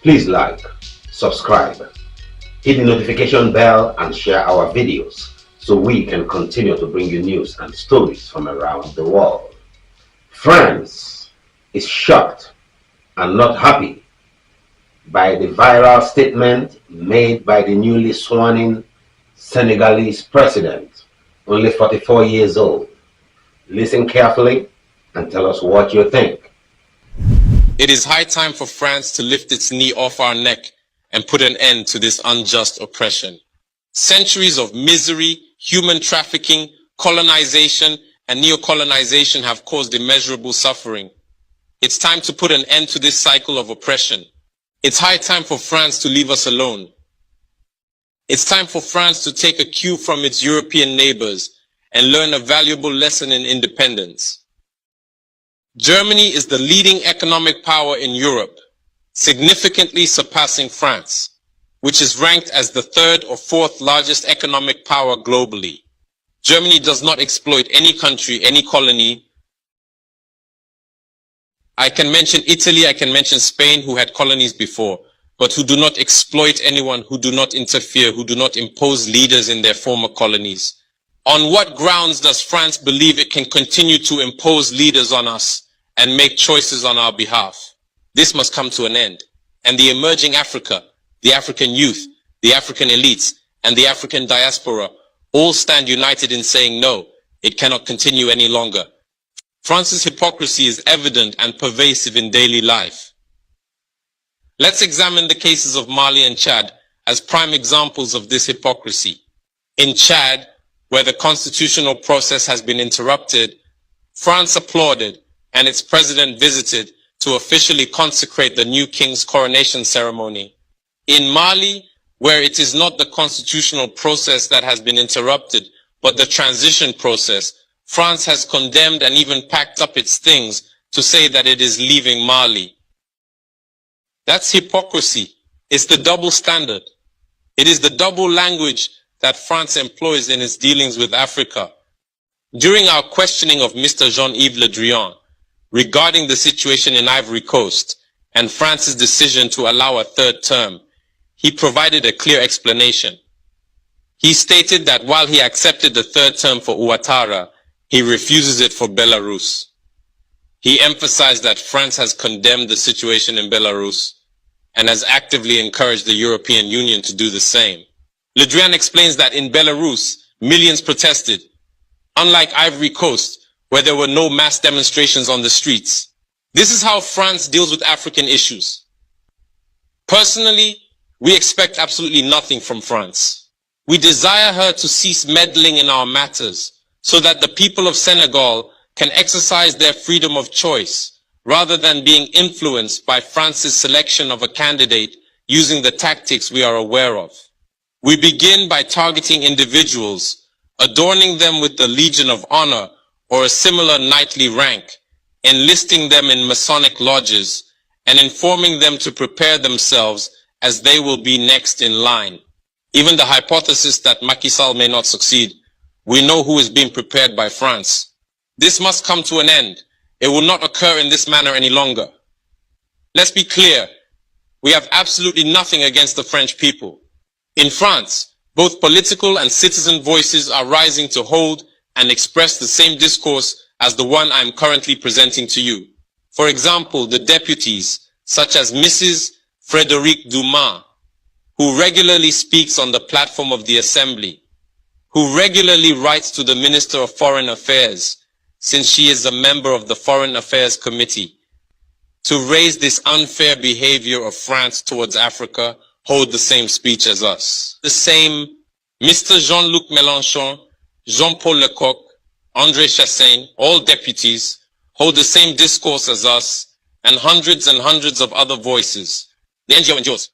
Please like, subscribe, hit the notification bell and share our videos so we can continue to bring you news and stories from around the world. France is shocked and not happy by the viral statement made by the newly sworn-in Senegalese president, only 44 years old. Listen carefully and tell us what you think. It is high time for France to lift its knee off our neck and put an end to this unjust oppression. Centuries of misery, human trafficking, colonization, and neocolonization have caused immeasurable suffering. It's time to put an end to this cycle of oppression. It's high time for France to leave us alone. It's time for France to take a cue from its European neighbors and learn a valuable lesson in independence. Germany is the leading economic power in Europe, significantly surpassing France, which is ranked as the third or fourth largest economic power globally. Germany does not exploit any country, any colony. I can mention Italy, I can mention Spain, who had colonies before, but who do not exploit anyone, who do not interfere, who do not impose leaders in their former colonies. On what grounds does France believe it can continue to impose leaders on us and make choices on our behalf? This must come to an end. And the emerging Africa, the African youth, the African elites, and the African diaspora all stand united in saying no, it cannot continue any longer. France's hypocrisy is evident and pervasive in daily life. Let's examine the cases of Mali and Chad as prime examples of this hypocrisy. In Chad, where the constitutional process has been interrupted, France applauded and its president visited to officially consecrate the new king's coronation ceremony. In Mali, where it is not the constitutional process that has been interrupted, but the transition process, France has condemned and even packed up its things to say that it is leaving Mali. That's hypocrisy. It's the double standard. It is the double language that France employs in its dealings with Africa. During our questioning of Mr. Jean-Yves Le Drian regarding the situation in Ivory Coast and France's decision to allow a third term, he provided a clear explanation. He stated that while he accepted the third term for Ouattara, he refuses it for Belarus. He emphasized that France has condemned the situation in Belarus and has actively encouraged the European Union to do the same. Le Drian explains that in Belarus, millions protested, unlike Ivory Coast, where there were no mass demonstrations on the streets. This is how France deals with African issues. Personally, we expect absolutely nothing from France. We desire her to cease meddling in our matters so that the people of Senegal can exercise their freedom of choice rather than being influenced by France's selection of a candidate using the tactics we are aware of. We begin by targeting individuals, adorning them with the Legion of Honor or a similar knightly rank, enlisting them in Masonic lodges, and informing them to prepare themselves as they will be next in line. Even the hypothesis that Macky Sall may not succeed, we know who is being prepared by France. This must come to an end. It will not occur in this manner any longer. Let's be clear. We have absolutely nothing against the French people. In France, both political and citizen voices are rising to hold and express the same discourse as the one I am currently presenting to you. For example, the deputies, such as Mrs. Frédérique Dumas, who regularly speaks on the platform of the Assembly, who regularly writes to the Minister of Foreign Affairs, since she is a member of the Foreign Affairs Committee, to raise this unfair behavior of France towards Africa, hold the same speech as us. The same Mr. Jean-Luc Mélenchon, Jean-Paul Lecoq, André Chassaigne, all deputies, hold the same discourse as us, and hundreds of other voices. The NGOs,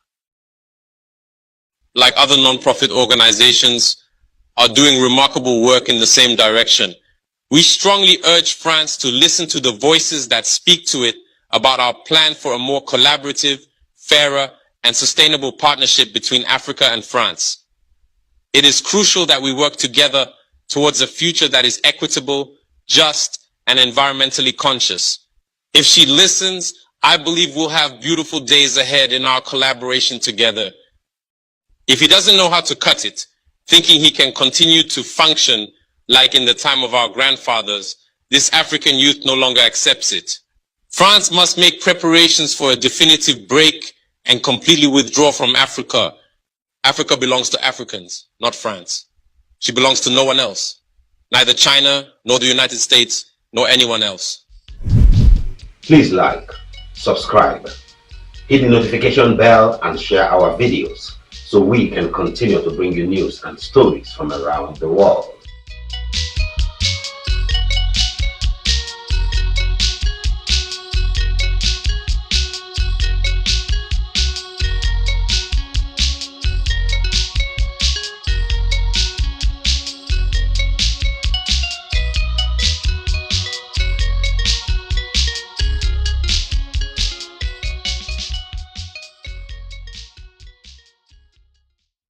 like other non-profit organizations, are doing remarkable work in the same direction. We strongly urge France to listen to the voices that speak to it about our plan for a more collaborative, fairer, and sustainable partnership between Africa and France. It is crucial that we work together towards a future that is equitable, just, and environmentally conscious. If she listens, I believe we'll have beautiful days ahead in our collaboration together. If he doesn't know how to cut it, thinking he can continue to function like in the time of our grandfathers, this African youth no longer accepts it. France must make preparations for a definitive break and completely withdraw from Africa. Africa belongs to Africans, not France. She belongs to no one else, neither China, nor the United States, nor anyone else. Please like, subscribe, hit the notification bell and share our videos so we can continue to bring you news and stories from around the world.